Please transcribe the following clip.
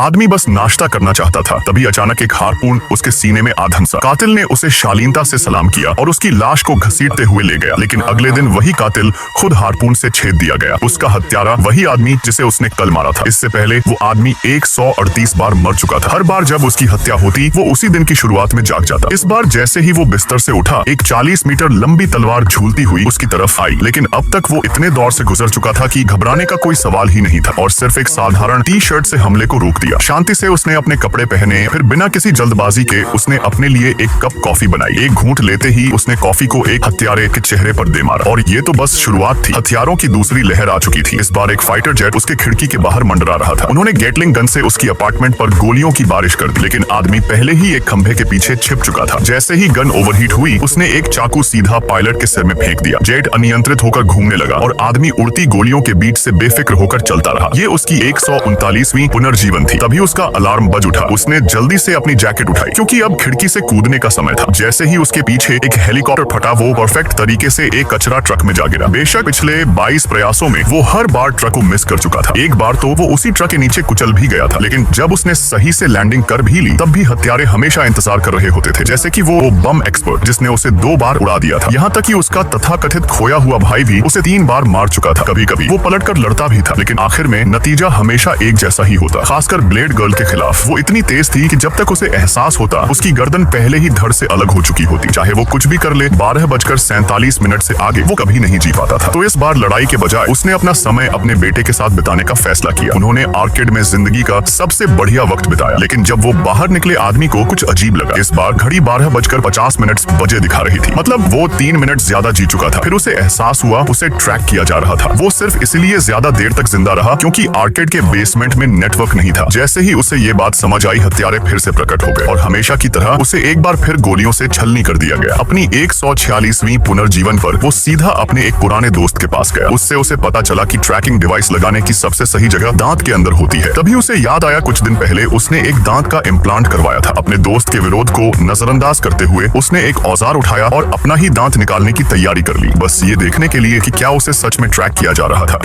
आदमी बस नाश्ता करना चाहता था। तभी अचानक एक हारपून उसके सीने में आ धंसा। कातिल ने उसे शालीनता से सलाम किया और उसकी लाश को घसीटते हुए ले गया। लेकिन अगले दिन वही कातिल खुद हारपून से छेद दिया गया। उसका हत्यारा वही आदमी जिसे उसने कल मारा था। इससे पहले वो आदमी 138 बार मर चुका था। हर बार जब उसकी हत्या होती वो उसी दिन की शुरुआत में जाग जाता। इस बार जैसे ही वो बिस्तर से उठा, एक 40 मीटर लंबी तलवार झूलती हुई उसकी तरफ आई। लेकिन अब तक वो इतने दौर से गुजर चुका था कि घबराने का कोई सवाल ही नहीं था और सिर्फ एक साधारण टी शर्ट से हमले को रोक दिया। शांति से उसने अपने कपड़े पहने, फिर बिना किसी जल्दबाजी के उसने अपने लिए एक कप कॉफी बनाई। एक घूंट लेते ही उसने कॉफी को एक हत्यारे के चेहरे पर दे मारा। और ये तो बस शुरुआत थी। हथियारों की दूसरी लहर आ चुकी थी। इस बार एक फाइटर जेट उसके खिड़की के बाहर मंडरा रहा था। उन्होंने गेटलिंग गन से उसकी अपार्टमेंट पर गोलियों की बारिश कर दी। लेकिन आदमी पहले ही एक खंभे के पीछे छिप चुका था। जैसे ही गन ओवरहीट हुई, उसने एक चाकू सीधा पायलट के सिर में फेंक दिया। जेट अनियंत्रित होकर घूमने लगा और आदमी उड़ती गोलियों के बीच से बेफिक्र होकर चलता रहा। ये उसकी 139वीं पुनर्जीवन थी। तभी उसका अलार्म बज उठा। उसने जल्दी से अपनी जैकेट उठाई क्योंकि अब खिड़की से कूदने का समय था। जैसे ही उसके पीछे एक हेलीकॉप्टर फटा, वो परफेक्ट तरीके से एक कचरा ट्रक में जा गिरा। बेशक पिछले 22 प्रयासों में वो हर बार ट्रक को मिस कर चुका था। एक बार तो वो उसी ट्रक के नीचे कुचल भी गया था। लेकिन जब उसने सही से लैंडिंग कर भी ली, तब भी हत्यारे हमेशा इंतजार कर रहे होते थे, जैसे कि वो बम एक्सपर्ट जिसने उसे 2 बार उड़ा दिया था। यहाँ तक कि उसका तथाकथित खोया हुआ भाई भी उसे 3 बार मार चुका था। कभी कभी वो पलट कर लड़ता भी था, लेकिन आखिर में नतीजा हमेशा एक जैसा ही होता। खासकर ब्लेड गर्ल के खिलाफ वो इतनी तेज थी कि जब तक उसे एहसास होता, उसकी गर्दन पहले ही धड़ से अलग हो चुकी होती। चाहे वो कुछ भी कर ले, 12:47 से आगे वो कभी नहीं जी पाता था। तो इस बार लड़ाई के बजाय उसने अपना समय अपने बेटे के साथ बिताने का फैसला किया। उन्होंने आर्केड में जिंदगी का सबसे बढ़िया वक्त बिताया। लेकिन जब वो बाहर निकले, आदमी को कुछ अजीब लगा। इस बार घड़ी 12:50 बजे दिखा रही थी। मतलब वो 3 मिनट ज्यादा जी चुका था। फिर उसे एहसास हुआ उसे ट्रैक किया जा रहा था। वो सिर्फ इसलिए ज्यादा देर तक जिंदा रहा क्योंकि आर्केड के बेसमेंट में नेटवर्क नहीं था। जैसे ही उसे ये बात समझ आई, हत्यारे फिर से प्रकट हो गए और हमेशा की तरह उसे एक बार फिर गोलियों से छलनी कर दिया गया। अपनी 146वीं पुनर्जीवन पर वो सीधा अपने एक पुराने दोस्त के पास गया। उससे उसे पता चला कि ट्रैकिंग डिवाइस लगाने की सबसे सही जगह दांत के अंदर होती है। तभी उसे याद आया कुछ दिन पहले उसने एक दांत का इम्प्लांट करवाया था। अपने दोस्त के विरोध को नजरअंदाज करते हुए उसने एक औजार उठाया और अपना ही दांत निकालने की तैयारी कर ली, बस ये देखने के लिए कि क्या उसे सच में ट्रैक किया जा रहा था।